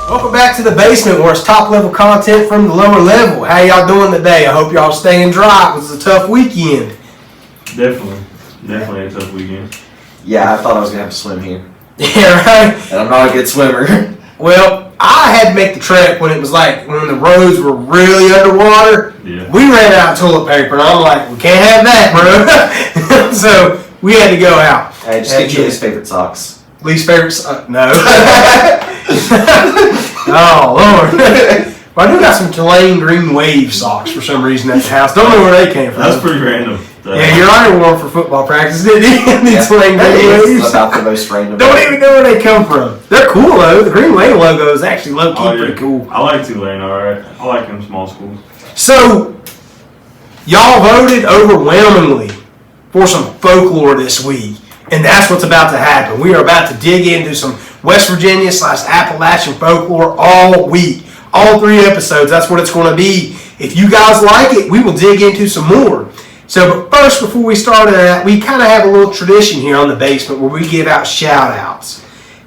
Welcome back to the basement where it's top level content from the lower level. How y'all doing today? I hope y'all staying dry. It was a tough weekend. Definitely a tough weekend. Yeah, I thought I was going to have to swim here. Yeah, right? And I'm not a good swimmer. Well, I had to make the trek when it was like, when the roads were really underwater. Yeah. We ran out of toilet paper and I'm like, we can't have that, bro. So we had to go out. Hey, just get your least favorite socks. Least favorite no. Oh, Lord. Well, I do got some Tulane Green Wave socks for some reason at the house. Don't know where they came from. That's pretty random. Yeah, your honor wore them for football practice, didn't you? Yeah, Tulane Green Waves. It's about the most random. Don't even know where they come from. They're cool, though. The Green Wave logo is actually low-key pretty cool. I like Tulane, alright. I like them small schools. So, y'all voted overwhelmingly for some folklore this week. And that's what's about to happen. We are about to dig into some West Virginia / Appalachian folklore all week. All 3 episodes, that's what it's going to be. If you guys like it, we will dig into some more. So, but first, before we start that, we kind of have a little tradition here on the basement where we give out shout-outs.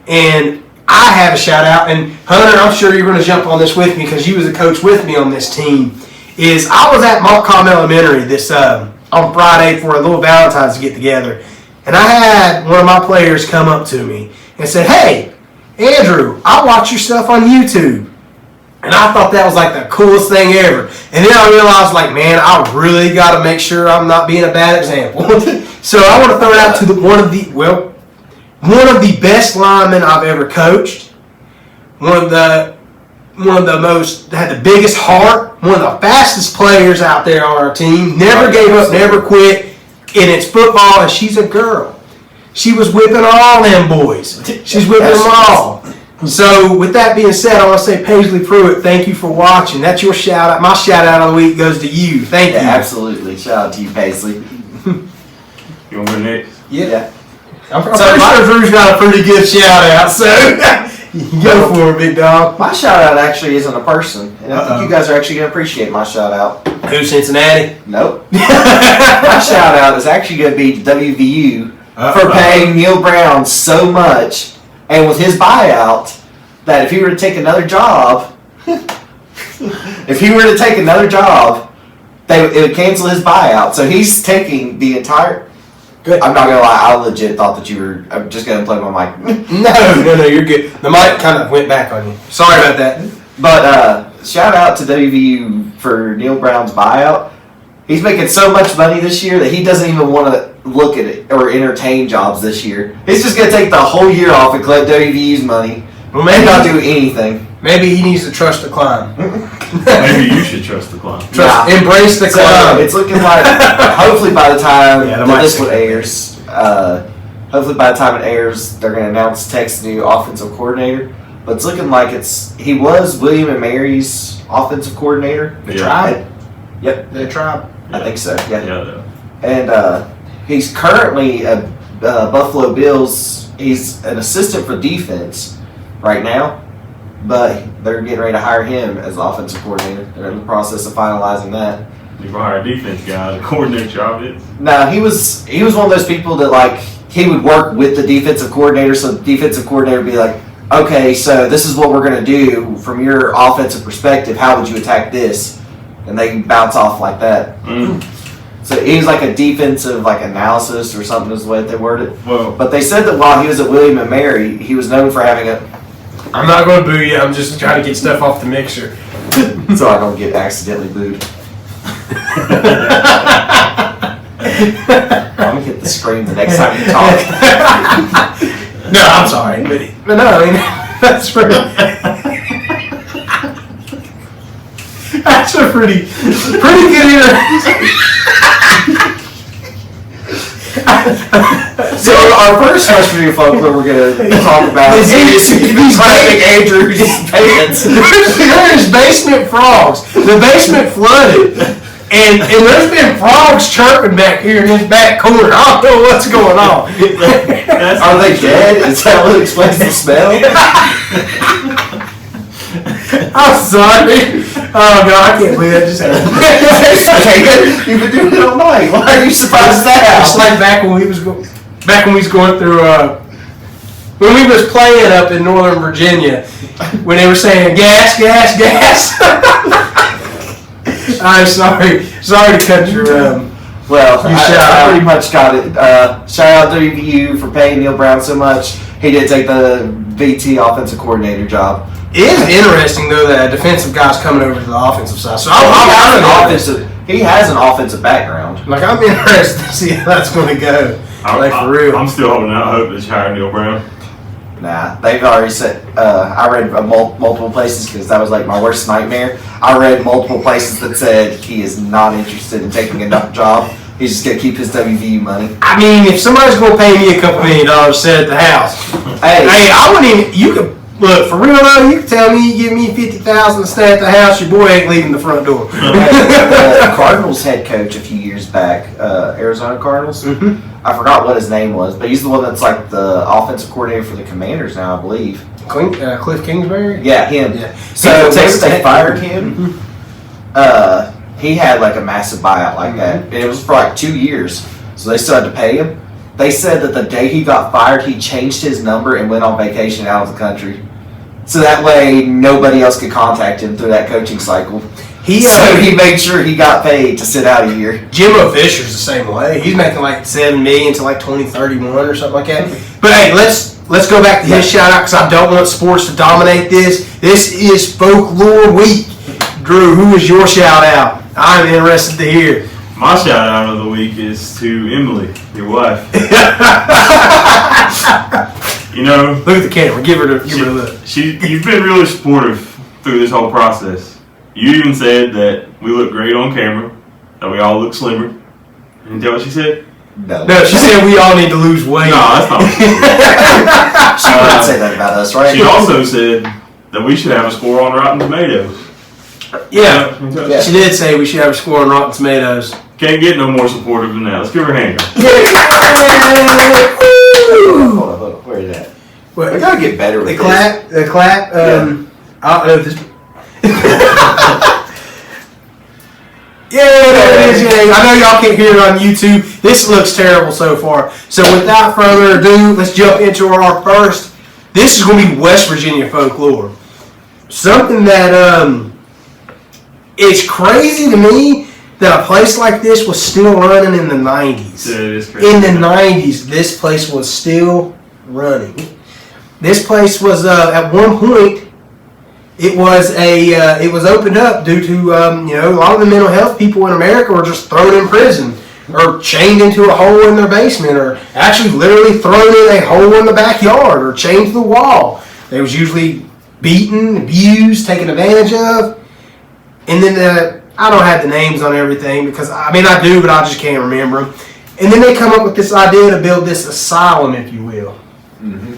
And I have a shout-out, and Hunter, I'm sure you're going to jump on this with me because you was a coach with me on this team, is I was at Montcalm Elementary this on Friday for a little Valentine's get-together. And I had one of my players come up to me and said, "Hey, Andrew, I watch your stuff on YouTube." And I thought that was like the coolest thing ever. And then I realized, like, man, I really got to make sure I'm not being a bad example. So I want to throw it out to one of the best linemen I've ever coached. One of the most, had the biggest heart. One of the fastest players out there on our team. Never gave up, never quit. And it's football, and she's a girl. She was whipping all them boys. She's whipping them all. So, with that being said, I want to say, Paisley Pruitt, thank you for watching. That's your shout-out. My shout-out of the week goes to you. Thank you. Absolutely. Shout out to you, Paisley. You want to go next? Yeah. I'm pretty sure Drew's got a pretty good shout-out, so go for it, big dog. My shout-out actually isn't a person, and I think you guys are actually going to appreciate my shout-out. Who, Cincinnati? Nope. My shout-out is actually going to be to WVU for paying Neil Brown so much, and with his buyout, that if he were to take another job, they would cancel his buyout. So he's taking the entire... Good. I'm not going to lie, I legit thought that you were... I'm just going to plug my mic. No, you're good. The mic kind of went back on you. Sorry about that. But shout out to WVU for Neil Brown's buyout. He's making so much money this year that he doesn't even want to look at it or entertain jobs this year. He's just going to take the whole year off and collect WVU's money. Well, maybe and not do anything. Maybe he needs to trust the climb. Maybe you should trust the climb. Embrace the climb. It's looking like, hopefully by the time this one airs, they're going to announce Tech's new offensive coordinator. But it's looking like he was William and Mary's offensive coordinator. The Tribe? Yep. The Tribe? I think so, yeah. Yeah. And he's currently at Buffalo Bills. He's an assistant for defense right now, but they're getting ready to hire him as the offensive coordinator. They're in the process of finalizing that. You can hire a defense guy to coordinate your offense. No, he was one of those people that, like, he would work with the defensive coordinator, so the defensive coordinator would be like, okay, so this is what we're going to do from your offensive perspective. How would you attack this? And they bounce off like that. So he was like a defensive analysis or something is the way they worded it. Well, but they said that while he was at William and Mary, he was known for having I'm not going to boo you. I'm just trying to get stuff off the mixer. so I don't get accidentally booed. I'm going to hit the screen the next time you talk. No, I'm sorry. But no, I mean, that's pretty... That's a pretty good So our first West Virginia folklore we're going to talk about is classic Andrew's pants. There's basement frogs. The basement flooded. And there's been frogs chirping back here in this back corner. I don't know what's going on. Are they dead? Is that what explains the smell? I'm sorry. Oh, God, I can't believe that just happened. You've been doing it all night. Why are you surprised at that? It's like back when we was going through when we was playing up in Northern Virginia, when they were saying gas, gas, gas. I'm sorry to cut your. Well, You I pretty much got it. Shout out to you for paying Neil Brown so much. He did take the VT offensive coordinator job. It is interesting though that a defensive guy's coming over to the offensive side. So He has an offensive background. Like I'm interested to see how that's going to go. Like for real. I'm still holding out hope that you hire Neil Brown. Nah, they've already said. I read multiple places because that was like my worst nightmare. I read multiple places that said he is not interested in taking another job. He's just gonna keep his WVU money. I mean, if somebody's going to pay me a couple $1 million to sit at the house, hey, I wouldn't even. You could look for real though. You could tell me you give me $50,000 to stay at the house. Your boy ain't leaving the front door. Cardinals head coach a few years back, Arizona Cardinals. Mm-hmm. I forgot what his name was, but he's the one that's like the offensive coordinator for the Commanders now, I believe. Cliff Kingsbury? Yeah, him. Yeah. So once they fired him, he had like a massive buyout like that. And it was for like 2 years. So they still had to pay him. They said that the day he got fired, he changed his number and went on vacation out of the country. So that way nobody else could contact him through that coaching cycle. So he made sure he got paid to sit out a year. Jimbo Fisher's the same way. He's making like $7 million to like 2031 or something like that. But hey, let's go back to his shout out because I don't want sports to dominate this. This is Folklore Week. Drew, who is your shout out? I'm interested to hear. My shout out of the week is to Emily, your wife. You know, Look at the camera. Give her a look. You've been really supportive through this whole process. You even said that we look great on camera, that we all look slimmer. You tell what she said? No, she said we all need to lose weight. No, that's not what she said. she wouldn't say that about us, right? She also said that we should have a score on Rotten Tomatoes. Yeah, she did say we should have a score on Rotten Tomatoes. Can't get no more supportive than that. Let's give her a hand. Hold on. Where is that? What? We gotta get better with The clap. I don't know if this. Yeah, there it is. Yeah. I know y'all can't hear it on YouTube. This looks terrible so far. So without further ado, let's jump into our first. This is going to be West Virginia folklore. Something that it's crazy to me that a place like this was still running in the 90s. Yeah, it is crazy. In the 90s, this place was still running. This place was at one point. It was it was opened up due to a lot of the mental health people in America were just thrown in prison or chained into a hole in their basement or actually literally thrown in a hole in the backyard or chained to the wall. They was usually beaten, abused, taken advantage of, and then I don't have the names on everything because I do, but I just can't remember them. And then they come up with this idea to build this asylum, if you will. Mm-hmm.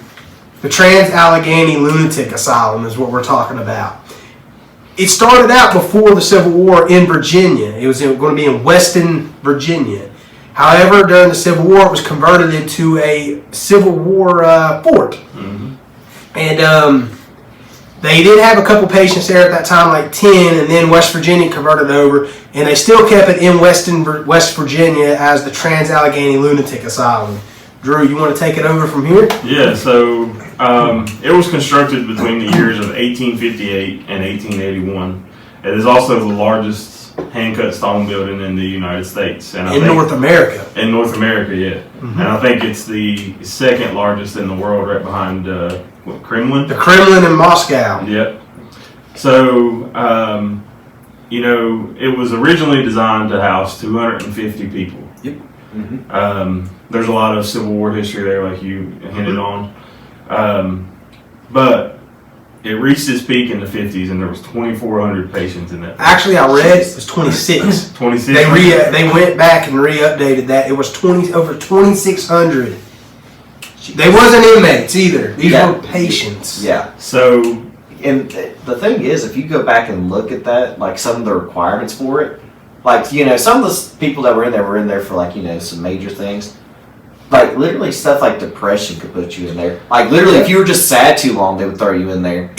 The Trans-Allegheny Lunatic Asylum is what we're talking about. It started out before the Civil War in Virginia. It was going to be in Weston, Virginia. However, during the Civil War, it was converted into a Civil War fort. Mm-hmm. And they did have a couple patients there at that time, like 10, and then West Virginia converted over, and they still kept it in West Virginia as the Trans-Allegheny Lunatic Asylum. Drew, you want to take it over from here? Yeah, so it was constructed between the years of 1858 and 1881. It is also the largest hand-cut stone building in the United States. And North America. In North America, yeah. Mm-hmm. And I think it's the second largest in the world, right behind Kremlin? The Kremlin in Moscow. Yep. So, it was originally designed to house 250 people. Yep. Mm-hmm. There's a lot of Civil War history there, like you hinted on. But it reached its peak in the 50s, and there was 2,400 patients in that. Actually, I read it was 26. 26. They went back and re-updated that. It was over 2,600. They wasn't inmates either. These were patients. Yeah. So, and the thing is, if you go back and look at that, like some of the requirements for it, like some of the people that were in there for like some major things. Like, literally stuff like depression could put you in there. Like, literally, if you were just sad too long, they would throw you in there.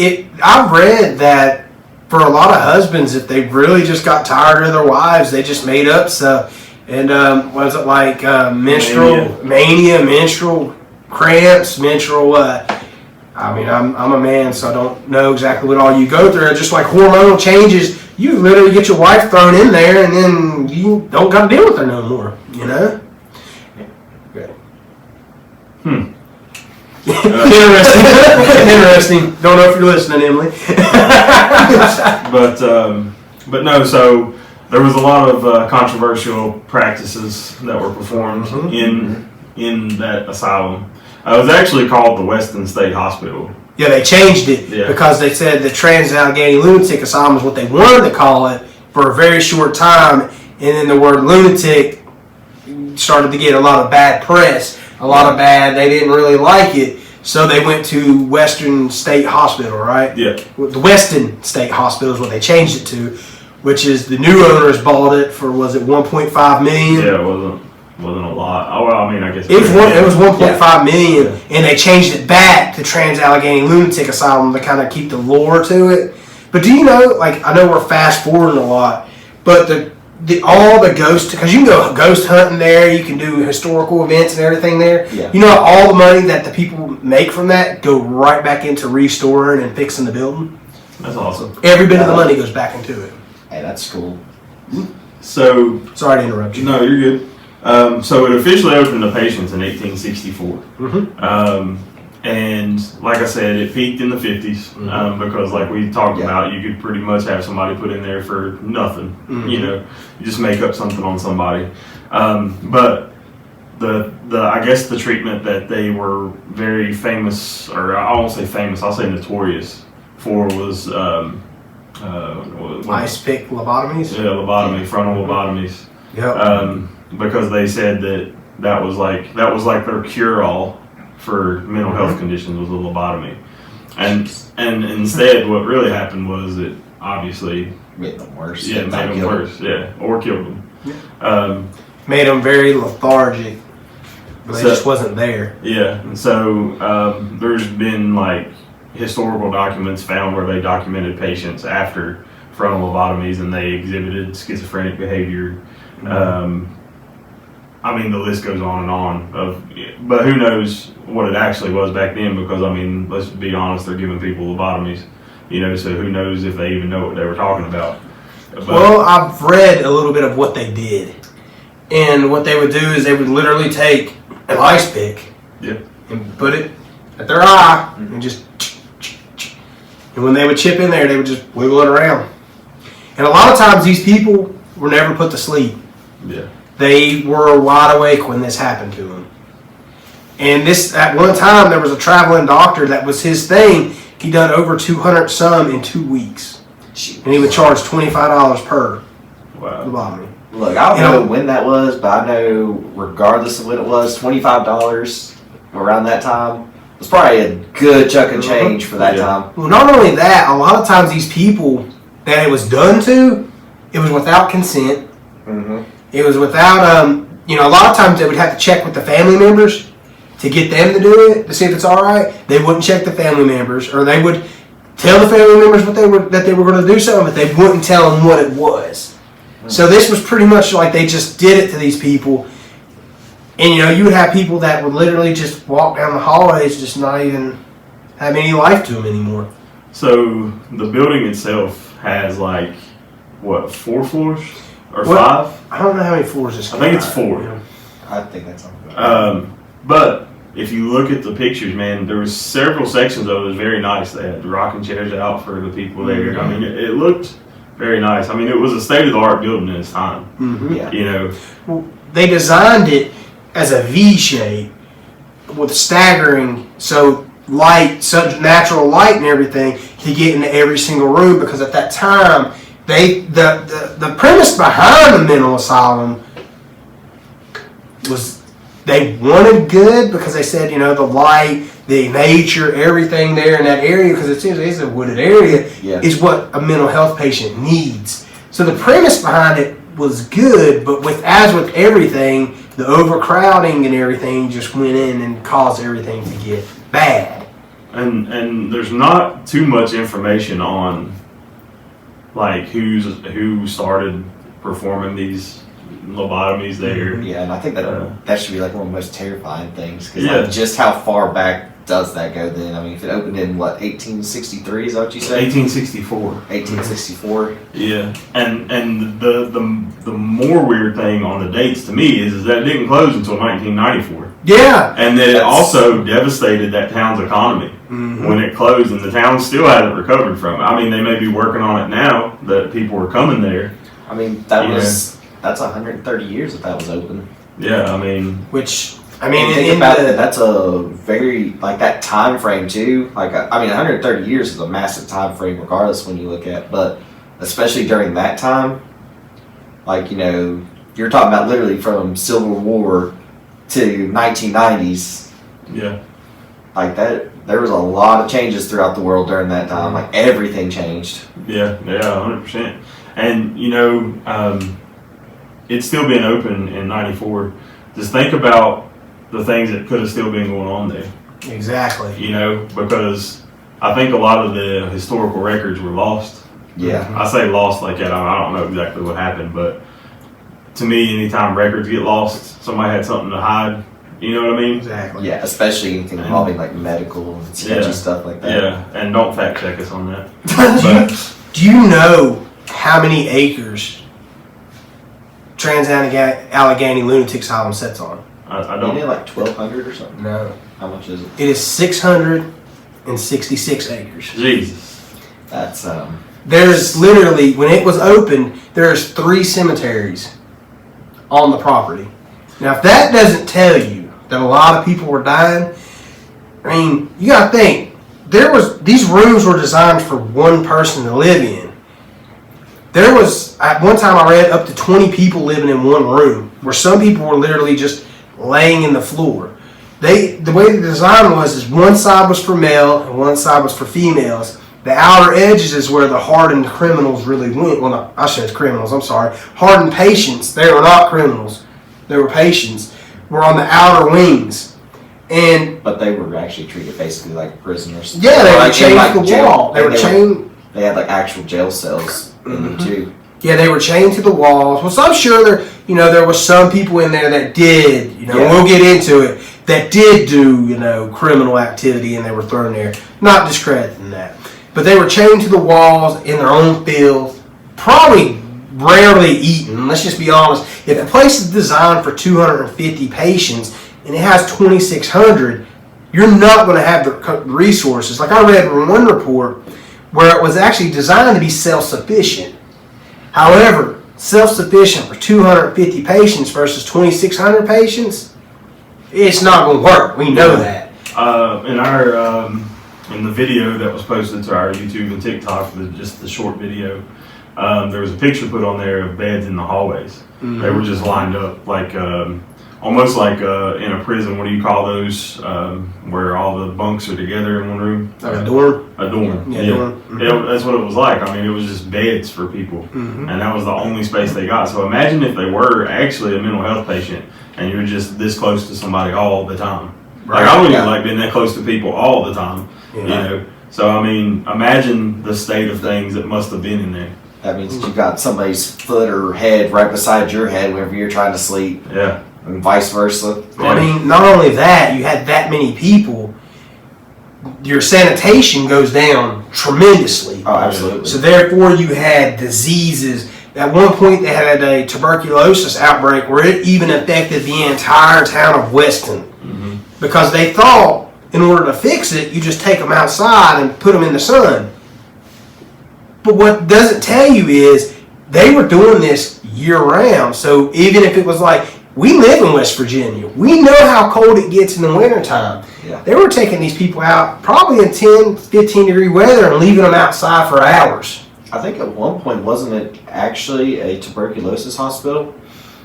I've read that for a lot of husbands, if they really just got tired of their wives, they just made up stuff. And was it like menstrual mania, menstrual cramps, menstrual I mean, I'm a man, so I don't know exactly what all you go through. Just like hormonal changes, you literally get your wife thrown in there, and then you don't got to deal with her no more. You know. Interesting. Interesting. Don't know if you're listening, Emily. But no. So there was a lot of controversial practices that were performed in that asylum. It was actually called the Weston State Hospital. Yeah, they changed it because they said the Trans-Allegheny Lunatic Asylum is what they wanted to call it for a very short time, and then the word lunatic started to get a lot of bad press, they didn't really like it, so they went to Western State Hospital, right? Yeah. The Weston State Hospital is what they changed it to, which is the new owners bought it for, was it $1.5 million? Yeah, it wasn't a lot. Oh, well, I mean, I guess it was $1.5 million, and they changed it back to Trans-Allegheny Lunatic Asylum to kind of keep the lore to it. But do you know, like, I know we're fast forwarding a lot, but all the ghost, because you can go ghost hunting there, you can do historical events and everything there. Yeah. You know, all the money that the people make from that go right back into restoring and fixing the building. That's awesome. Every bit of the money goes back into it. Hey, that's cool. So sorry to interrupt you. No, you're good. So it officially opened to patients in 1864. And like I said, it peaked in the 50s because, like we talked about, you could pretty much have somebody put in there for nothing. You know, you just make up something on somebody. But I guess the treatment that they were very famous, or I won't say famous, I'll say notorious for was ice pick lobotomies. Yeah, lobotomy, frontal lobotomies. Yep. Because they said that was like their cure-all for mental health conditions was a lobotomy, and instead what really happened was it obviously made them worse. Yeah, made them worse. Yeah, or killed them. Made them very lethargic. But it just wasn't there. Yeah, and so there's been like historical documents found where they documented patients after frontal lobotomies and they exhibited schizophrenic behavior. I mean, the list goes on and on. But who knows what it actually was back then? Because I mean, let's be honest, they're giving people lobotomies. You know, so who knows if they even know what they were talking about. But, well, I've read a little bit of what they did, and what they would do is they would literally take an ice pick and put it at their eye and just, and when they would chip in there, they would just wiggle it around. And a lot of times these people were never put to sleep. Yeah. They were wide awake when this happened to them. And this, at one time, there was a traveling doctor that was his thing. He done over 200 some in 2 weeks. And he would charge $25 per lobotomy. Look, I don't know when that was, but I know regardless of when it was, $25 around that time was probably a good chunk of change for that time. Well, not only that, a lot of times these people that it was done to, it was without consent. It was without, a lot of times they would have to check with the family members to get them to do it, to see if it's all right. They wouldn't check the family members, or they would tell the family members that they were going to do something, but they wouldn't tell them what it was. So this was pretty much like they just did it to these people. And, you would have people that would literally just walk down the hallways, just not even have any life to them anymore. So the building itself has 4 floors? Or 5? I don't know how many floors this is. I think it's 4. Yeah. I think that's something. But if you look at the pictures, man, there was several sections of it was very nice. They had the rocking chairs out for the people there. I mean, it looked very nice. I mean, it was a state-of-the-art building in its time. Well, they designed it as a V shape with staggering, so such natural light and everything to get into every single room, because at that time, the premise behind the mental asylum was they wanted good, because they said, the light, the nature, everything there in that area, because it's a wooded area, is what a mental health patient needs. So the premise behind it was good, but as with everything, the overcrowding and everything just went in and caused everything to get bad. And there's not too much information on who started performing these lobotomies there. Yeah, and I think that should be like one of the most terrifying things because Yeah. like, just how far back does that go then? I mean, if it opened in 1863, is that what you said? 1864. 1864. Yeah, and the more weird thing on the dates to me is that it didn't close until 1994. Yeah. And then it also devastated that town's economy when it closed, and the town still hasn't recovered from it. I mean, they may be working on it now that people are coming there. I mean, that's 130 years that was open. Yeah, I mean, Which, I mean, think about it, that's a very, like, that time frame too. Like, I mean, 130 years is a massive time frame regardless when you look at, but especially during that time, like, you know, you're talking about literally from Civil War to 1990s. yeah. Like that, there was a lot of changes throughout the world during that time. Like everything changed. Yeah, 100%. And, you know, it's still been open in 94. Just think about the things that could have still been going on there. Exactly. You know, because I think a lot of the historical records were lost. Yeah. I say lost like that. I don't know exactly what happened, but to me, anytime records get lost, somebody had something to hide. You know what I mean? Exactly. Yeah, especially anything involving like medical and sketchy stuff like that. Yeah, and don't fact check us on that. Do you know how many acres Trans-Allegheny Lunatic Asylum sits on? I Isn't don't. it like 1,200 or something? No. How much is it? It is 666 acres. Jesus. That's There's literally, when it was open, there's 3 cemeteries on the property. Now, if that doesn't tell you that a lot of people were dying, I mean, you gotta think, these rooms were designed for one person to live in. There was, at one time I read, up to 20 people living in one room, where some people were literally just laying in the floor. The way the design was is one side was for male and one side was for females. The outer edges is where the hardened criminals really went. Well, no, I said criminals, I'm sorry. Hardened patients, they were not criminals. They were patients, were on the outer wings. but they were actually treated basically like prisoners. Yeah, they were like, chained like to the jail. wall. They were chained. They had like actual jail cells in them too. Yeah, they were chained to the walls. Well, so I'm sure there was some people in there that did, we'll get into it, that did do, criminal activity and they were thrown there. Not discrediting that. But they were chained to the walls in their own filth, probably rarely eaten. Let's just be honest. If the place is designed for 250 patients and it has 2,600, you're not going to have the resources. Like I read one report where it was actually designed to be self-sufficient. However, self-sufficient for 250 patients versus 2,600 patients, it's not going to work. We know that. In the video that was posted to our YouTube and TikTok, just the short video, there was a picture put on there of beds in the hallways. Mm-hmm. They were just lined up like almost like in a prison. What do you call those? Where all the bunks are together in one room? Like a dorm? A dorm. Yeah. Dorm. Mm-hmm. That's what it was like. I mean, it was just beds for people. Mm-hmm. And that was the only space they got. So imagine if they were actually a mental health patient and you were just this close to somebody all the time. Right. Like I wouldn't even like being that close to people all the time. Yeah. So I mean, imagine the state of things that must have been in there. That means you got somebody's foot or head right beside your head whenever you're trying to sleep. Yeah. And vice versa. I mean, not only that, you had that many people, your sanitation goes down tremendously. Oh, absolutely. So therefore you had diseases. At one point they had a tuberculosis outbreak where it even affected the entire town of Weston. Mm-hmm. Because they thought in order to fix it, you just take them outside and put them in the sun. But what doesn't tell you is they were doing this year round. So even if it was like, we live in West Virginia. We know how cold it gets in the wintertime. Yeah. They were taking these people out probably in 10, 15 degree weather and leaving them outside for hours. I think at one point, wasn't it actually a tuberculosis hospital?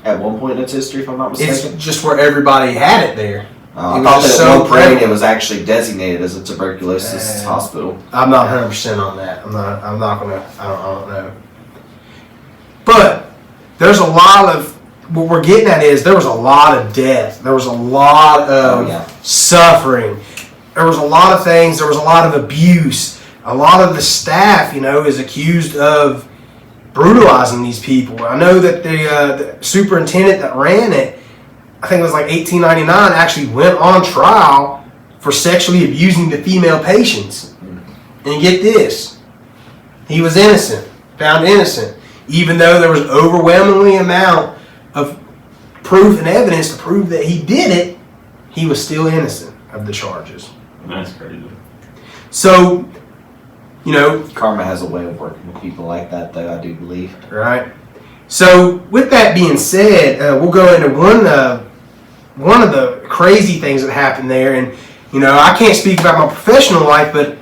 At one point in its history, if I'm not mistaken? It's just where everybody had it there. I thought that at one point it was actually designated as a tuberculosis hospital. I'm not 100% on that. I don't know. But there's a lot of, what we're getting at is there was a lot of death. There was a lot of suffering. There was a lot of things. There was a lot of abuse. A lot of the staff, is accused of brutalizing these people. I know that the superintendent that ran it, I think it was like 1899, actually went on trial for sexually abusing the female patients. And get this, he was innocent, found innocent, even though there was overwhelmingly amount of proof and evidence to prove that he did it. He was still innocent of the charges. That's crazy. So, you know, Karma has a way of working with people like that, though, I do believe. right? So, with that being said, we'll go into one of the crazy things that happened there. And, you know, I can't speak about my professional life, but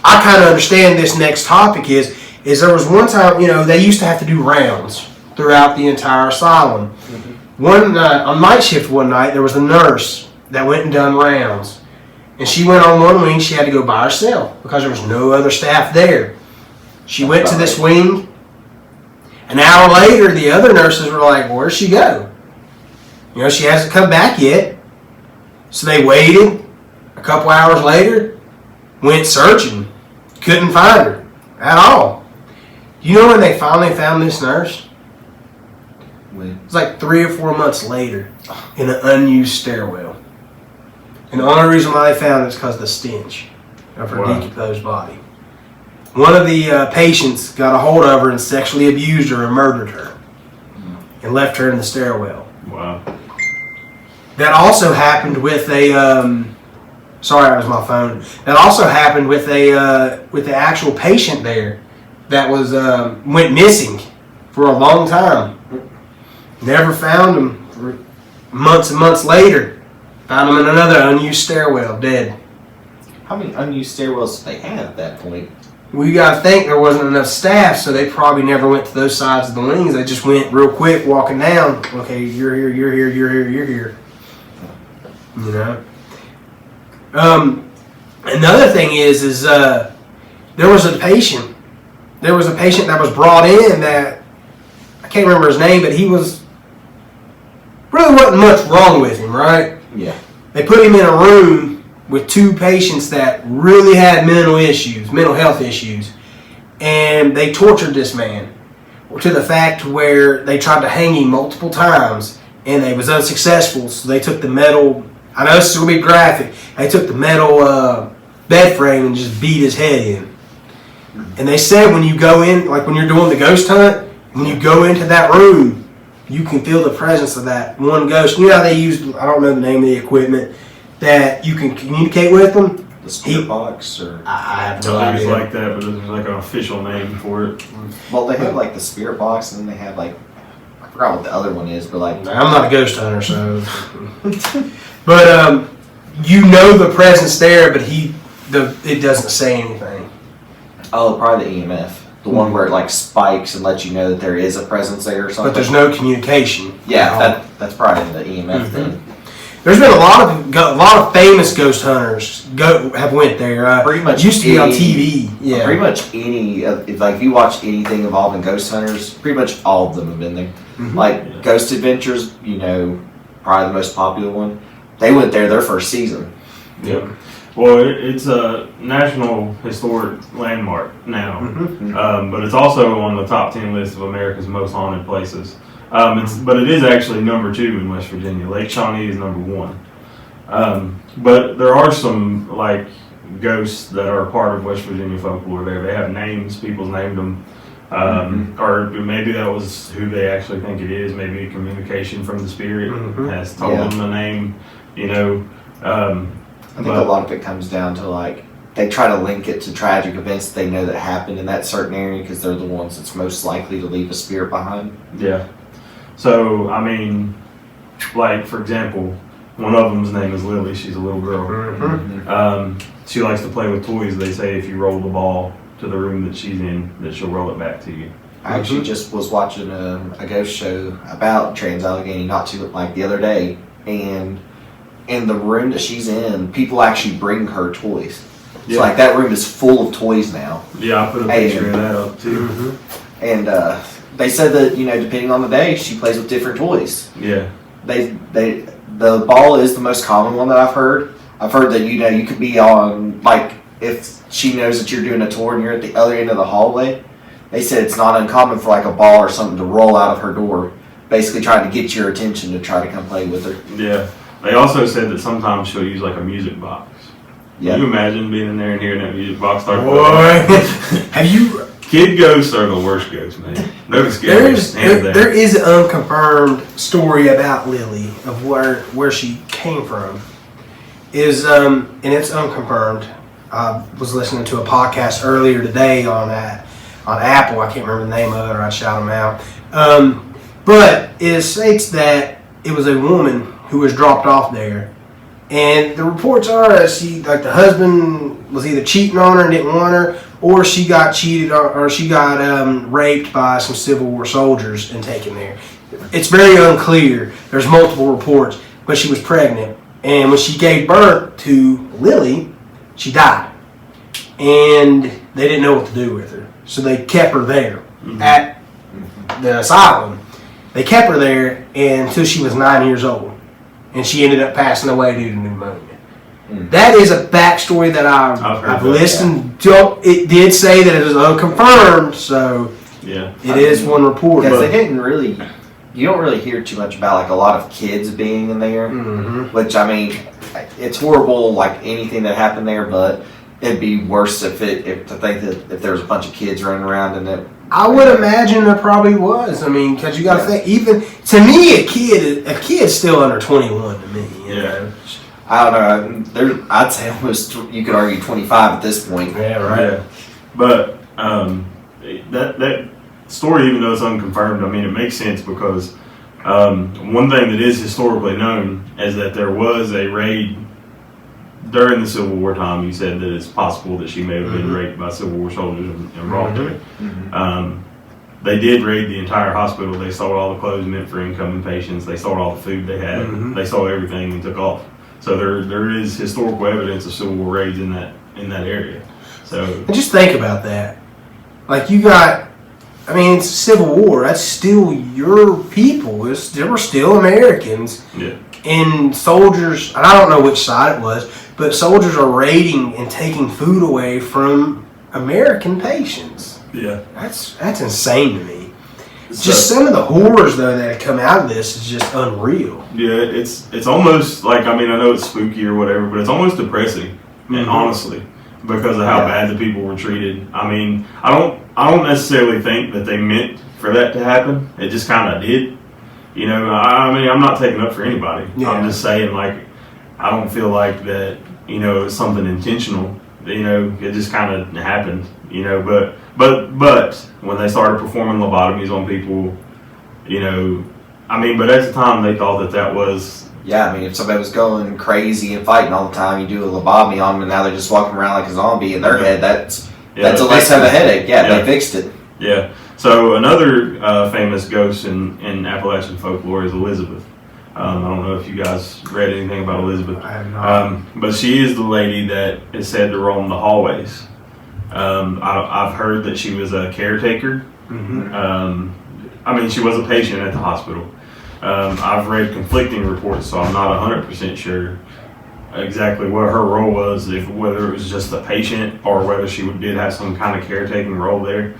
I kind of understand this next topic is there was one time, you know, they used to have to do rounds throughout the entire asylum. Mm-hmm. On night shift one night, there was a nurse that went and done rounds. And she went on one wing, she had to go by herself because there was no other staff there. She went to this wing. An hour later, the other nurses were like, where'd she go? You know, she hasn't come back yet. So they waited. A couple hours later, went searching. Couldn't find her at all. You know when they finally found this nurse? It was like 3 or 4 months later in an unused stairwell. And the only reason why they found it is because of the stench of her decomposed body. One of the patients got a hold of her and sexually abused her and murdered her. And left her in the stairwell. Wow. That also happened with a... sorry, that was my phone. That also happened with the actual patient there that was went missing for a long time. Never found him for months and months later. Found him in another unused stairwell, dead. How many unused stairwells did they have at that point? We gotta think there wasn't enough staff, so they probably never went to those sides of the wings. They just went real quick, walking down. Okay, you're here, you're here, you're here, you're here. You know. Another thing is there was a patient. There was a patient that was brought in that I can't remember his name, but he was really wasn't much wrong with him, right? Yeah. They put him in a room with 2 patients that really had mental health issues, and they tortured this man to the fact where they tried to hang him multiple times, and they was unsuccessful. So they took the metal. I know this is gonna be graphic. They took the metal bed frame and just beat his head in. And they said when you go in, like when you're doing the ghost hunt, when you go into that room, you can feel the presence of that one ghost. You know how they use, I don't know the name of the equipment, that you can communicate with them? The spirit box? Or I have no I think it's idea. like that, but there's like an official name for it. Well, they have like the spirit box, and then they have like, I forgot what the other one is, but like... I'm not a ghost hunter, so... But you know the presence there, but it doesn't say anything. Oh, probably the EMF. The one where it like spikes and lets you know that there is a presence there or something. But there's no communication. Yeah, that's probably the EMF thing. There's been a lot of famous ghost hunters have went there. Pretty much it used to be on TV. Yeah. Pretty much if you watch anything involving ghost hunters, pretty much all of them have been there. Mhm. Like Ghost Adventures, you know, probably the most popular one. They went there their first season. Yep. Well, it's a National Historic Landmark now, but it's also on the top 10 list of America's most haunted places. But it is actually number 2 in West Virginia. Lake Shawnee is number 1. But there are some like ghosts that are part of West Virginia folklore there. They have names, people's named them. Or maybe that was who they actually think it is. Maybe a communication from the spirit has told them the name, you know. I think a lot of it comes down to like they try to link it to tragic events that they know that happened in that certain area because they're the ones that's most likely to leave a spirit behind. Yeah. So, I mean, like, for example, one of them's name is Lily. She's a little girl. She likes to play with toys. They say if you roll the ball to the room that she's in, that she'll roll it back to you. I actually just was watching a ghost show about Trans-Allegheny the other day, and in the room that she's in, people actually bring her toys. Yeah. So like that room is full of toys now. Yeah, I put a picture of that up too. And they said that, you know, depending on the day, she plays with different toys. Yeah. The ball is the most common one that I've heard. I've heard that, you know, you could be on, like, if she knows that you're doing a tour and you're at the other end of the hallway, they said it's not uncommon for like a ball or something to roll out of her door, basically trying to get your attention to try to come play with her. Yeah. They also said that sometimes she'll use like a music box. Yeah. Can you imagine being in there and hearing that music box start Boy, playing? have you? Kid ghosts are the worst ghosts, man. They're the scariest. There is an unconfirmed story about Lily of where she came from. And it's unconfirmed. I was listening to a podcast earlier today on Apple. I can't remember the name of it, or I'd shout them out. But it states that it was a woman who was dropped off there, and the reports are that the husband was either cheating on her and didn't want her, or she got cheated on, or she got raped by some Civil War soldiers and taken there. It's very unclear. There's multiple reports, but she was pregnant, and when she gave birth to Lily, she died, and they didn't know what to do with her, so they kept her there at the asylum. They kept her there until she was 9 years old, and she ended up passing away due to pneumonia. That is a backstory that I've listened to. It did say that it was unconfirmed, so yeah, it is one report. Because you don't really hear too much about like a lot of kids being in there, which I mean, it's horrible like anything that happened there, but it'd be worse if there was a bunch of kids running around and it. I would imagine there probably was. I mean, because you got to think, even to me, a kid's still under 21 to me. You know? I don't know. I'd say almost you could argue 25 at this point. Yeah, right. Yeah. But that story, even though it's unconfirmed, I mean, it makes sense because one thing that is historically known is that there was a raid during the Civil War time. You said that it's possible that she may have been raped by Civil War soldiers and brought to it. They did raid the entire hospital. They stole all the clothes meant for incoming patients. They stole all the food they had. They stole everything and took off. So there is historical evidence of Civil War raids in that area. So and just think about that. Like it's Civil War. That's still your people. They were still Americans. Yeah. And soldiers, and I don't know which side it was, but soldiers are raiding and taking food away from American patients. Yeah. That's insane to me. Just some of the horrors though that come out of this is just unreal. Yeah, it's almost like, I know it's spooky or whatever, but it's almost depressing, and honestly, because of how bad the people were treated. I mean, I don't necessarily think that they meant for that to happen. It just kind of did. You know, I'm not taking up for anybody. Yeah. I'm just saying, like, I don't feel like that, it's something intentional. It just kind of happened, but when they started performing lobotomies on people, but at the time they thought that was... Yeah, I mean, if somebody was going crazy and fighting all the time, you do a lobotomy on them, and now they're just walking around like a zombie in their head. That's a less of a headache. Yeah, they fixed it. Yeah. So another famous ghost in Appalachian folklore is Elizabeth. I don't know if you guys read anything about Elizabeth. I have not. But she is the lady that is said to roam the hallways. I've heard that she was a caretaker. She was a patient at the hospital. I've read conflicting reports, so I'm not 100% sure exactly what her role was, whether it was just a patient or whether she did have some kind of caretaking role there.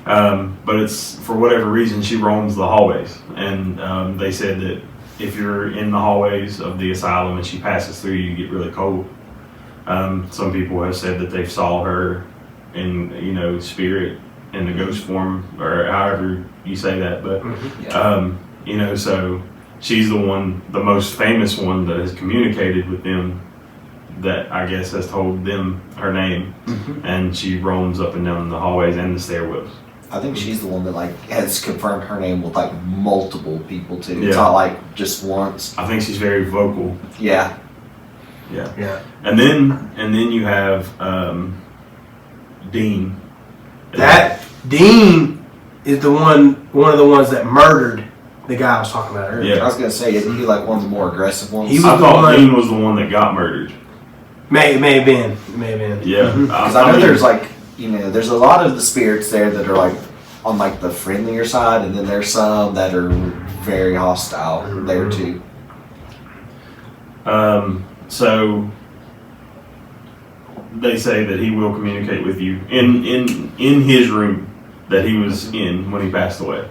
But it's, for whatever reason, she roams the hallways. And they said that if you're in the hallways of the asylum and she passes through, you get really cold. Some people have said that they saw her in, spirit, in the ghost form, or however you say that. But, so she's the most famous one that has communicated with them, that I guess has told them her name. And she roams up and down the hallways and the stairwells. I think she's the one that has confirmed her name with multiple people too. It's not just once. I think she's very vocal. Yeah. And then you have Dean. That Dean is one of the ones that murdered the guy I was talking about earlier. Yeah. I was gonna say, isn't he one of the more aggressive ones? I thought Dean was the one that got murdered. May have been. Yeah. Because I know there's there's a lot of the spirits there that are on the friendlier side, and then there's some that are very hostile there too. So they say that he will communicate with you in his room. that he was in when he passed away.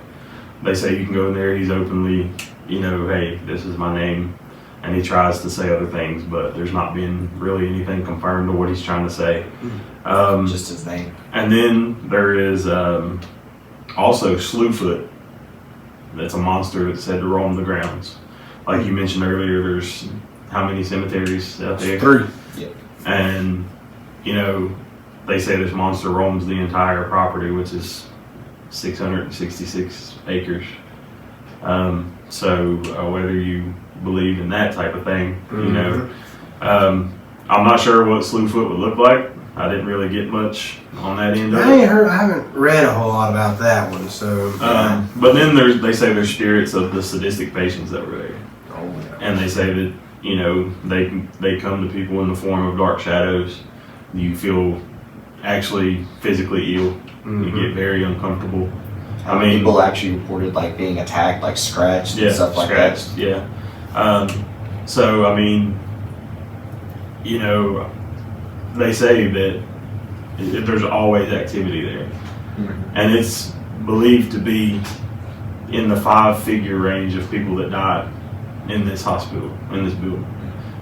They say you can go in there, he's openly, hey, this is my name. And he tries to say other things, but there's not been really anything confirmed to what he's trying to say. Just his name. And then there is also Slewfoot. That's a monster that's said to roam the grounds. Like you mentioned earlier, there's how many cemeteries out there? 3. Yep. And, they say this monster roams the entire property, which is 666 acres. So whether you believe in that type of thing, I'm not sure what Slewfoot would look like. I didn't really get much on that end of it. I haven't read a whole lot about that one, so. But then they say there's spirits of the sadistic patients that were there. Oh, yeah. And they say that, they come to people in the form of dark shadows. You feel actually physically ill. You get very uncomfortable. People actually reported like being attacked, like scratched and stuff like that. Yeah. So, they say that there's always activity there. And it's believed to be in the 5-figure range of people that died in this hospital, in this building.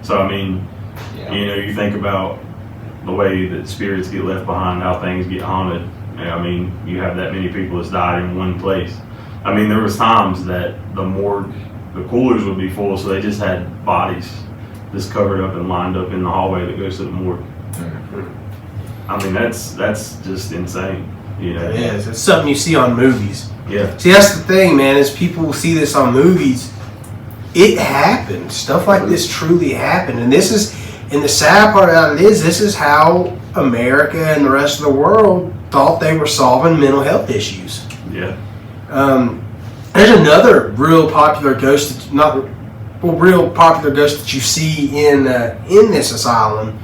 So, you think about the way that spirits get left behind, how things get haunted. You have that many people that's died in one place. There was times that the morgue, the coolers would be full, so they just had bodies just covered up and lined up in the hallway that goes to the morgue. That's just insane. It is. It's something you see on movies. Yeah. See, that's the thing, man, is people see this on movies. It happened. Stuff like this truly happened. And the sad part about it is, this is how America and the rest of the world thought they were solving mental health issues. Yeah. There's another real popular ghost, real popular ghost that you see in this asylum.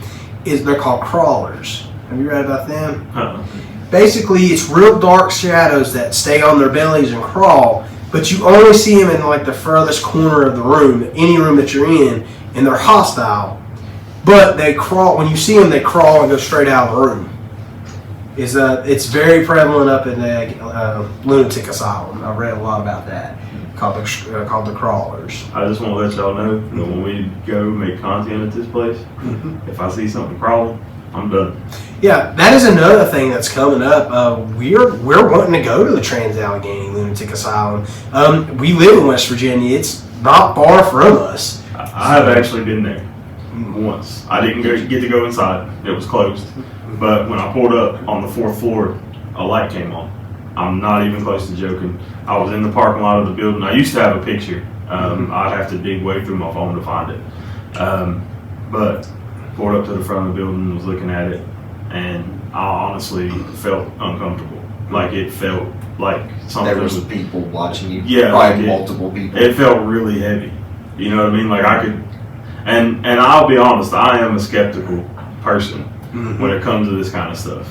They're called crawlers. Have you read about them? Uh-uh. Basically, it's real dark shadows that stay on their bellies and crawl, but you only see them in like the furthest corner of the room, any room that you're in, and they're hostile. But they crawl. When you see them, they crawl and go straight out of the room. It's very prevalent up in the lunatic asylum. I've read a lot about that. Called the crawlers. I just want to let y'all know that when we go make content at this place, if I see something crawling, I'm done. Yeah, that is another thing that's coming up. We're wanting to go to the Trans-Allegheny Lunatic Asylum. We live in West Virginia. It's not far from us. I have actually been there once. I didn't get to go inside. It was closed. But when I pulled up on the 4th floor, a light came on. I'm not even close to joking. I was in the parking lot of the building. I used to have a picture. I'd have to dig way through my phone to find it. But pulled up to the front of the building, was looking at it, and I honestly felt uncomfortable. Like it felt like something. There was people watching you. Yeah, probably multiple people. It felt really heavy. You know what I mean? Like I could, and I'll be honest, I am a skeptical person when it comes to this kind of stuff.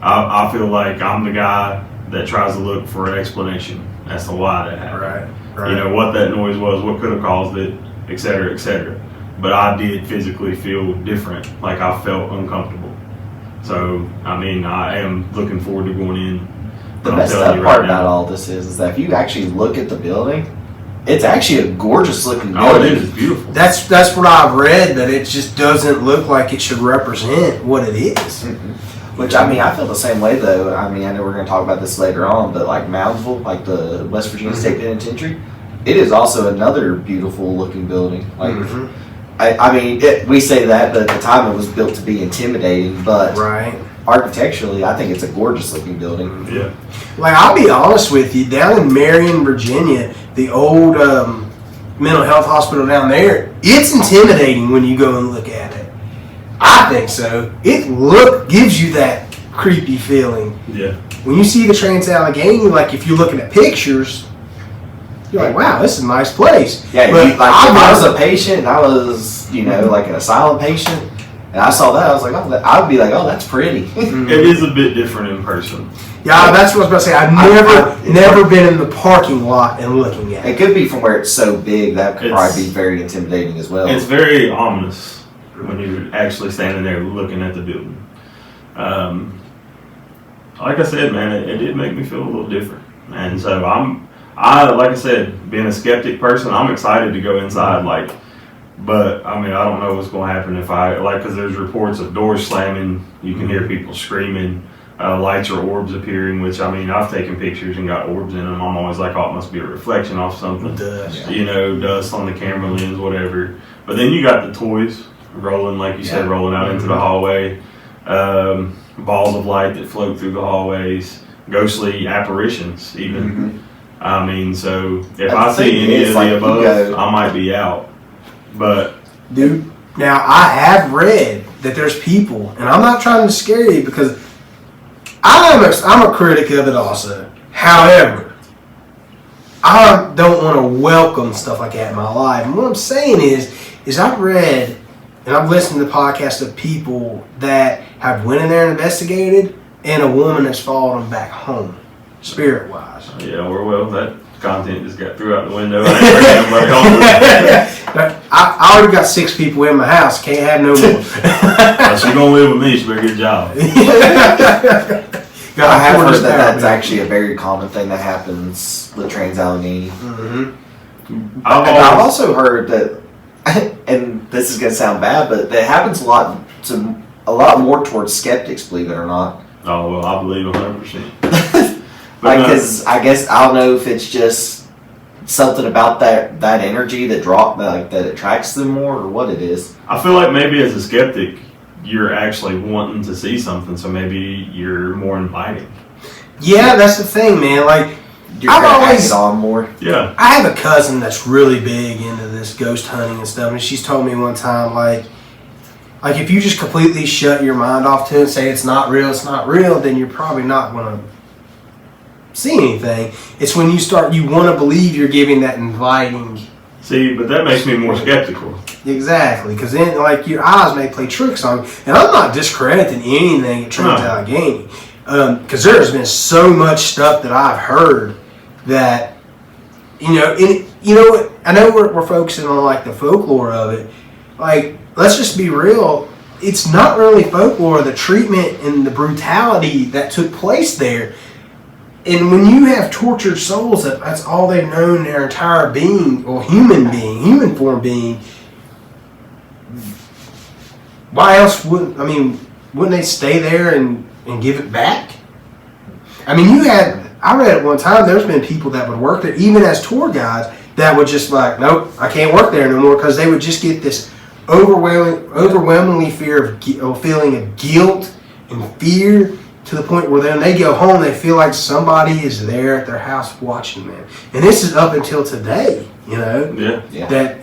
I feel like I'm the guy that tries to look for an explanation as to why that happened. Right. What that noise was, what could have caused it, et cetera, et cetera. But I did physically feel different. Like I felt uncomfortable. So, I am looking forward to going in. The messed up part about all this is that if you actually look at the building, it's actually a gorgeous looking building. Oh, it is. It's beautiful. That's what I've read, that it just doesn't look like it should represent what it is. Which, I feel the same way though. I know we're going to talk about this later on, but like Moundsville, like the West Virginia State Penitentiary, it is also another beautiful looking building. Like, we say that, but at the time it was built to be intimidating, but architecturally, I think it's a gorgeous looking building. Yeah. Like, I'll be honest with you, down in Marion, Virginia, the old mental health hospital down there, it's intimidating when you go and look at it. I think so. It gives you that creepy feeling. Yeah. When you see the Trans-Allegheny, like if you're looking at pictures, you're like, wow, this is a nice place. Yeah, but if I was a patient and I was, like an asylum patient, and I saw that, I was like, I'd be like, oh, that's pretty. It is a bit different in person. Yeah, that's what I was about to say. I've never been in the parking lot and looking at it. It could be from where it's so big, that could probably be very intimidating as well. It's very ominous when you're actually standing there looking at the building. like I said, man, it did make me feel a little different. And so like I said, being a skeptic person, I'm excited to go inside. Like, but I mean, I don't know what's going to happen if because there's reports of doors slamming. You can hear people screaming. Lights or orbs appearing, which I mean, I've taken pictures and got orbs in them. I'm always like, oh, it must be a reflection off something. Dust. Dust on the camera lens, whatever. But then you got the toys rolling, like you said, rolling out into the hallway. Balls of light that float through the hallways. Ghostly apparitions, even. I mean, so if I see any of the above, I might be out. But dude, now I have read that there's people, and I'm not trying to scare you because I'm a critic of it also. However, I don't want to welcome stuff like that in my life. And what I'm saying is I've read and I've listened to podcasts of people that have went in there and investigated, and a woman has followed them back home, spirit-wise. Yeah, well, that content just got threw out the window. I ain't bringing nobody home. I already got 6 people in my house. Can't have no more. She's gonna live with me. She better get a job. I have heard that's actually a very common thing that happens with Trans-Allegheny. I've also heard that, and this is gonna sound bad, but that happens a lot more towards skeptics, believe it or not. Oh well, I believe 100%. Because I guess I don't know if it's just something about that energy that that attracts them more, or what it is. I feel like maybe as a skeptic, you're actually wanting to see something, so maybe you're more inviting. Yeah, that's the thing, man. Like, I've always on more. Yeah. I have a cousin that's really big into this ghost hunting and stuff, and she's told me one time, like if you just completely shut your mind off to it and say it's not real, then you're probably not going to see anything. It's when you want to believe you're giving that inviting. See, but that makes me more skeptical. Exactly, because then your eyes may play tricks on you. And I'm not discrediting anything at Trans-Allegheny, because there has been so much stuff that I've heard that I know we're focusing on like the folklore of it. Like, let's just be real. It's not really folklore. The treatment and the brutality that took place there. And when you have tortured souls, that's all they've known their entire being, or human form being, why else wouldn't they stay there and give it back? I mean, I read at one time, there's been people that would work there, even as tour guides, that would just like, nope, I can't work there no more, because they would just get this overwhelmingly feeling of guilt and fear, to the point where then they go home, they feel like somebody is there at their house watching them. And this is up until today, Yeah. that,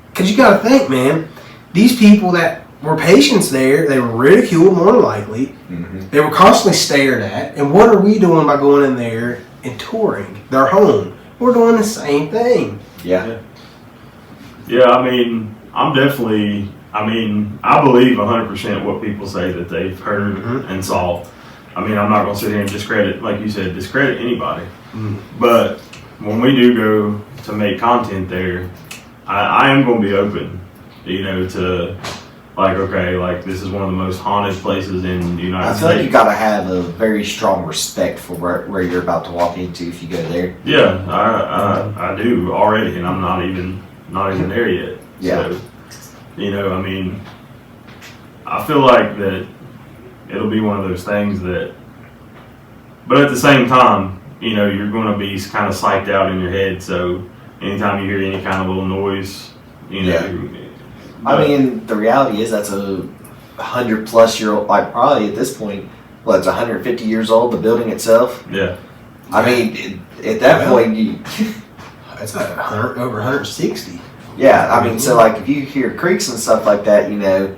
because you got to think, man, these people that were patients there, they were ridiculed more than likely. Mm-hmm. They were constantly stared at. And what are we doing by going in there and touring their home? We're doing the same thing. Yeah. Yeah, I mean, I believe 100% what people say that they've heard and saw. I mean, I'm not going to sit here and discredit anybody. Mm. But when we do go to make content there, I am going to be open, to this is one of the most haunted places in the United States. I feel like you got to have a very strong respect for where you're about to walk into if you go there. Yeah, I do already, and I'm not even there yet. Yeah. So, I feel like that it'll be one of those things that, but at the same time, you're going to be kind of psyched out in your head. So anytime you hear any kind of little noise, I mean, the reality is that's a 100+ year old, like probably at this point, it's 150 years old, the building itself. Yeah. I mean, at that point, it's over 160. Yeah, I mean, so like if you hear creaks and stuff like that, I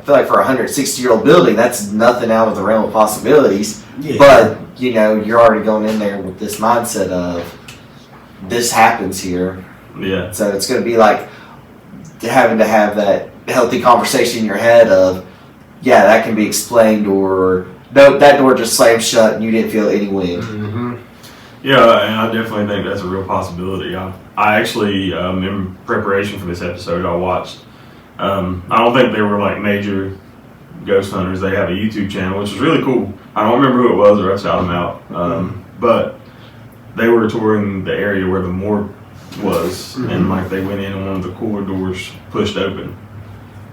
feel like for a 160-year-old building, that's nothing out of the realm of possibilities. Yeah. But, you're already going in there with this mindset of this happens here. Yeah. So it's going to be like having to have that healthy conversation in your head of, yeah, that can be explained, or no, that door just slammed shut and you didn't feel any wind. Mm-hmm. Yeah, and I definitely think that's a real possibility. I actually, in preparation for this episode, I watched, I don't think they were like major ghost hunters. They have a YouTube channel, which is really cool. I don't remember who it was, or I shouted them out. But they were touring the area where the morgue was, and like they went in and one of the cooler doors pushed open.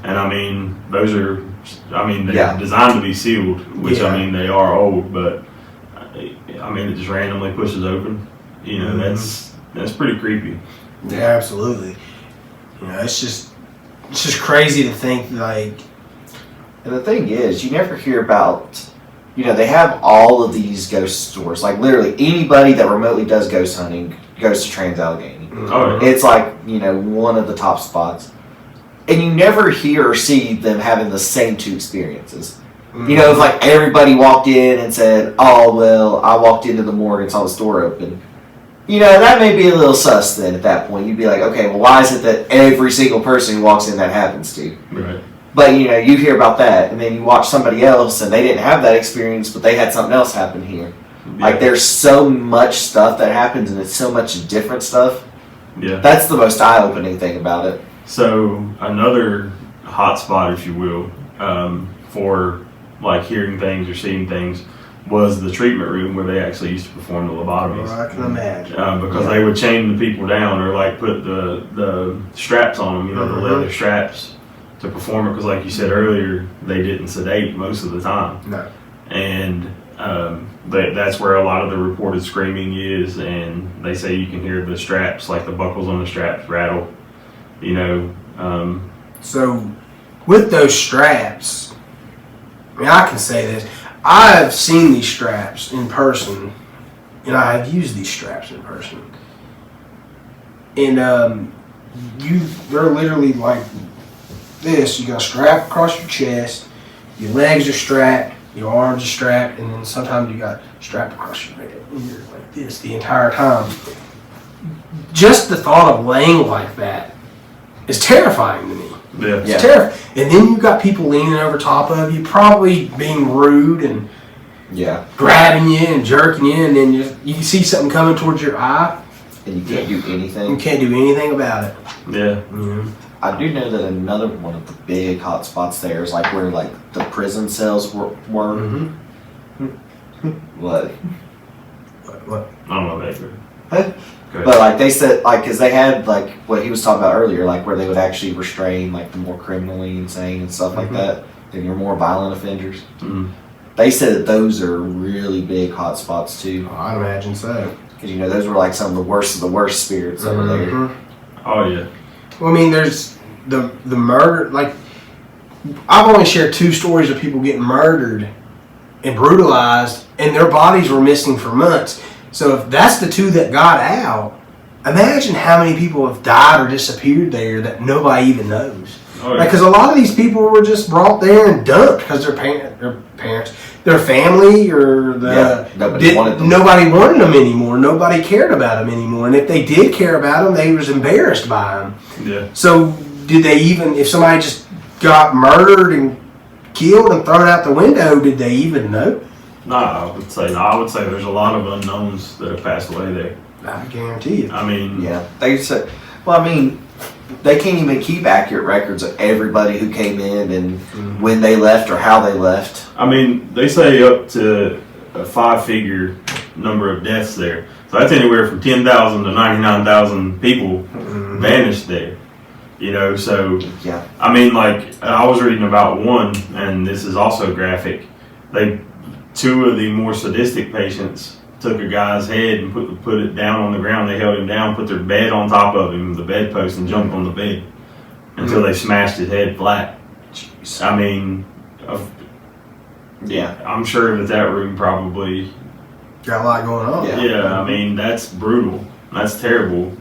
And I mean, those are, they're designed to be sealed, which I mean, they are old, but I mean, it just randomly pushes open. You know, that's pretty creepy. Yeah, absolutely. You know, it's just crazy to think, like. And the thing is, you never hear about, you know, they have all of these ghost stores. Like, literally, anybody that remotely does ghost hunting goes to Trans-Allegheny. Oh, yeah. It's like, you know, one of the top spots. And you never hear or see them having the same two experiences. You know, it's like everybody walked in and said, oh, well, I walked into the morgue and saw the store open. You know, that may be a little sus then at that point. You'd be like, okay, well, why is it that every single person who walks in that happens to? Right. But, you know, you hear about that, and then you watch somebody else, and they didn't have that experience, but they had something else happen here. Yeah. Like, there's so much stuff that happens, and it's so much different stuff. Yeah. That's the most eye-opening thing about it. So, another hot spot, if you will, for, like, hearing things or seeing things was the treatment room where they actually used to perform the lobotomies. Well, I can imagine. Because they would chain the people down or, like, put the straps on them, you know, the leather straps to perform it. Because, like you said earlier, they didn't sedate most of the time. No. And that's where a lot of the reported screaming is. And they say you can hear the straps, like the buckles on the straps, rattle. You know. So, with those straps, I mean, I can say this. I've seen these straps in person, and I have used these straps in person. And they're literally like this. You got a strap across your chest, your legs are strapped, your arms are strapped, and then sometimes you got strapped across your head. And you're like this the entire time. Just the thought of laying like that is terrifying to me. Yeah. It's terrifying. And then you got people leaning over top of you, probably being rude and grabbing you and jerking you, and then you see something coming towards your eye. And you can't do anything. You can't do anything about it. Yeah. I do know that another one of the big hot spots there is like where like the prison cells were. What? What? I don't know that. Huh? But like they said, like, because they had like what he was talking about earlier, like where they would actually restrain like the more criminally insane and stuff like that, and your more violent offenders. They said that those are really big hot spots too. Oh, I'd imagine so. Because you know those were like some of the worst spirits over there. Oh yeah. Well, I mean, there's the murder. Like, I've only shared 2 stories of people getting murdered and brutalized, and their bodies were missing for months. So if that's the 2 that got out, imagine how many people have died or disappeared there that nobody even knows. Oh, yeah. Because a lot of these people were just brought there and dumped because their parents, their family, or nobody wanted them anymore. Nobody cared about them anymore. And if they did care about them, they was embarrassed by them. Yeah. So did they even, if somebody just got murdered and killed and thrown out the window, did they even know? No, I would say there's a lot of unknowns that have passed away there. I guarantee you. I mean, they said. Well, I mean, they can't even keep accurate records of everybody who came in and when they left or how they left. I mean, they say up to a 5-figure number of deaths there. So that's anywhere from 10,000 to 99,000 people vanished there. You know, so I mean, like I was reading about one, and this is also graphic. 2 of the more sadistic patients took a guy's head and put it down on the ground. They held him down, put their bed on top of him, the bedpost, and jumped on the bed until they smashed his head flat. Jeez. I mean, I'm sure that room probably got a lot going on. Yeah, I mean, that's brutal. That's terrible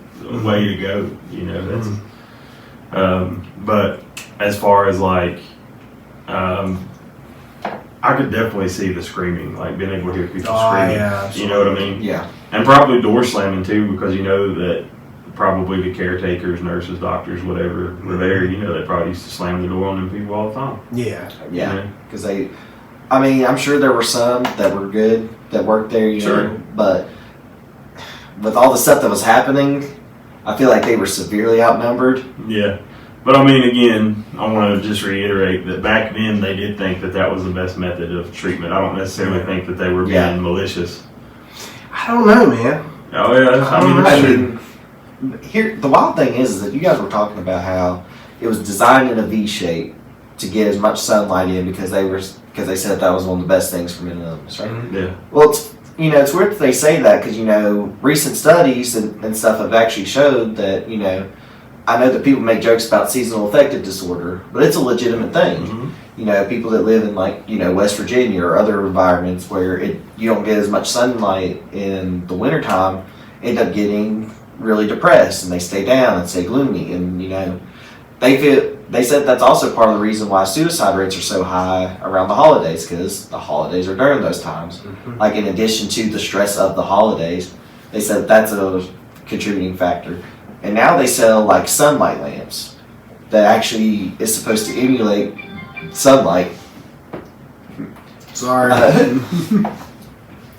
way to go. You know, that's. But as far as like, I could definitely see the screaming, like being able to hear people screaming. Yeah, you know what I mean? Yeah. And probably door slamming too, because you know that probably the caretakers, nurses, doctors, whatever were there. You know, they probably used to slam the door on them people all the time. Yeah. Because I mean, I'm sure there were some that were good that worked there. You know, but with all the stuff that was happening, I feel like they were severely outnumbered. Yeah. But I mean, again, I want to just reiterate that back then they did think that was the best method of treatment. I don't necessarily think that they were being malicious. I don't know, man. Oh yeah, I mean, here the wild thing is that you guys were talking about how it was designed in a V shape to get as much sunlight in because they said that was one of the best things for mental illness, right? Mm-hmm. Yeah. Well, it's weird that they say that because recent studies and stuff have actually showed that I know that people make jokes about seasonal affective disorder, but it's a legitimate thing. Mm-hmm. People that live in West Virginia or other environments where you don't get as much sunlight in the wintertime end up getting really depressed and they stay down and stay gloomy and they said that's also part of the reason why suicide rates are so high around the holidays because the holidays are during those times. Mm-hmm. Like in addition to the stress of the holidays, they said that's a contributing factor. And now they sell like sunlight lamps that actually is supposed to emulate sunlight. Sorry.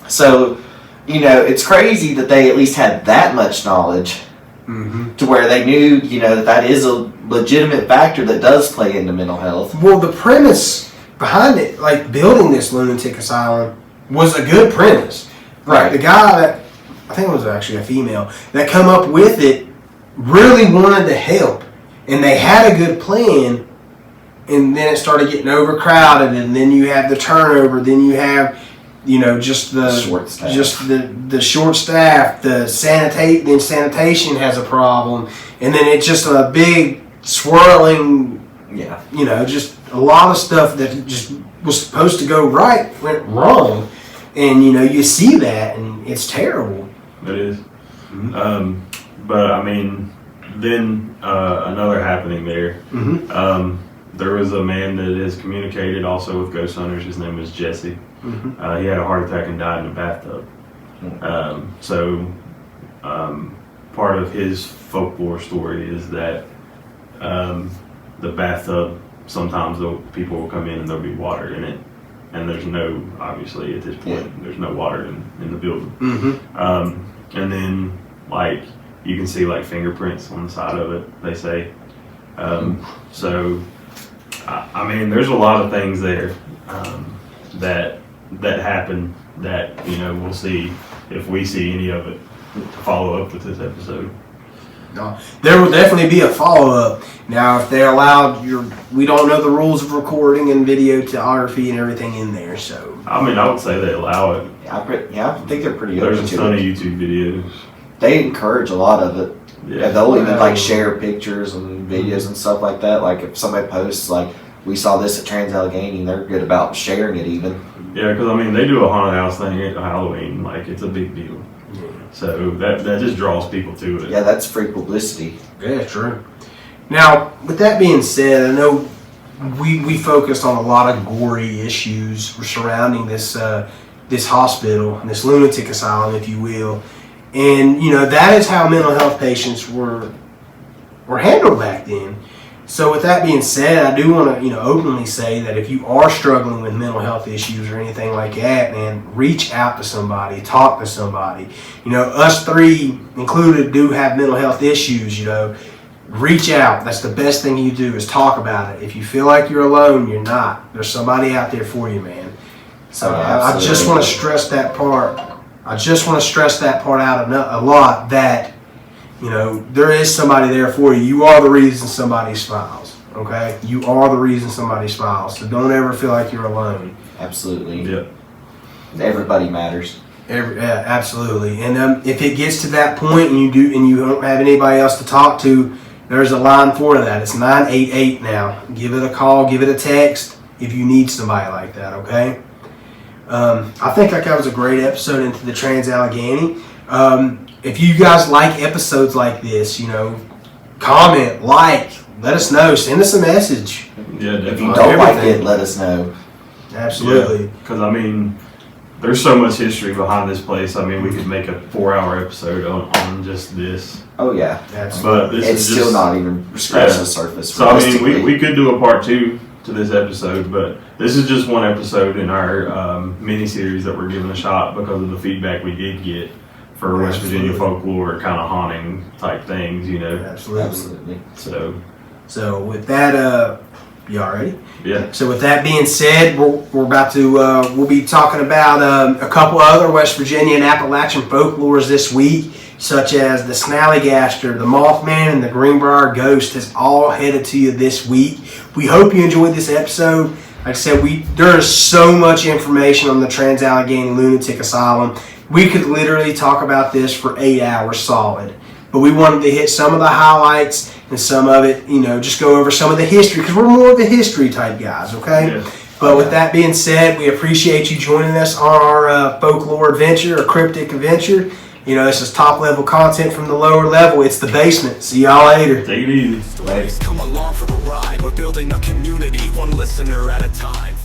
So, it's crazy that they at least had that much knowledge to where they knew, that is a legitimate factor that does play into mental health. Well, the premise behind it, like building this lunatic asylum, was a good premise. Right. The guy that, I think it was actually a female, that come up with it really wanted to help. And they had a good plan, and then it started getting overcrowded, and then you have the turnover, then you have just the short staff. the short staff, the sanitation has a problem, and then it's just a big swirling, just a lot of stuff that just was supposed to go right went wrong, and you see that, and it's terrible. It is. Mm-hmm. But I mean, then another happening there. Mm-hmm. There was a man that has communicated also with ghost hunters. His name is Jesse. Mm-hmm. He had a heart attack and died in a bathtub. Part of his folklore story is that the bathtub, sometimes people will come in and there'll be water in it. And there's obviously at this point, there's no water in the building. Mm-hmm. And then, you can see, fingerprints on the side of it, they say. I mean, there's a lot of things there that happen that, we'll see if we see any of it follow up with this episode. No, there will definitely be a follow-up. Now, if they're allowed, we don't know the rules of recording and videography and everything in there, so. I mean, I would say they allow it. Yeah, I think they're pretty open to it. There's a ton of YouTube videos. They encourage a lot of it. Yeah. They'll even share pictures and videos and stuff like that. Like if somebody posts we saw this at Trans-Allegheny, they're good about sharing it even. Yeah, because I mean they do a haunted house thing at Halloween, it's a big deal. Yeah. So that just draws people to it. Yeah, that's free publicity. Yeah, true. Now, with that being said, I know we focused on a lot of gory issues surrounding this hospital, this lunatic asylum, if you will. And, that is how mental health patients were handled back then. So with that being said, I do want to, openly say that if you are struggling with mental health issues or anything like that, man, reach out to somebody, talk to somebody. Us three included do have mental health issues, Reach out. That's the best thing you do is talk about it. If you feel like you're alone, you're not. There's somebody out there for you, man. So I just want to stress that part. Out a lot that, there is somebody there for you. You are the reason somebody smiles, okay? You are the reason somebody smiles. So don't ever feel like you're alone. Absolutely. Yep. Everybody matters. Absolutely. And if it gets to that point and you don't have anybody else to talk to, there's a line for that. It's 988 now. Give it a call, give it a text if you need somebody like that, okay? I think that was a great episode into the Trans-Allegheny. If you guys like episodes like this, comment, let us know, send us a message. Yeah, definitely. If you don't like it, let us know. Absolutely. Because, I mean, there's so much history behind this place. I mean, we could make a 4-hour episode on just this. Oh, yeah. But it's still not even scratching the surface. So, I mean, we could do a part 2 to this episode, but this is just one episode in our mini-series that we're giving a shot because of the feedback we did get for West Virginia folklore kind of haunting type things, Absolutely. So, So with that, y'all ready? Yeah. So with that being said, we're about to we'll be talking about a couple other West Virginia and Appalachian folklores this week, such as the Snallygaster, the Mothman, and the Greenbrier Ghost is all headed to you this week. We hope you enjoyed this episode. Like I said, there is so much information on the Trans-Allegheny Lunatic Asylum. We could literally talk about this for 8 hours solid. But we wanted to hit some of the highlights and some of it, just go over some of the history, because we're more of the history type guys, okay? Yeah. But with that being said, we appreciate you joining us on our folklore adventure, or cryptic adventure. This is top level content from the lower level. It's the basement. See y'all later. Take it easy. Stories come along for the ride. We're building a community, one listener at a time.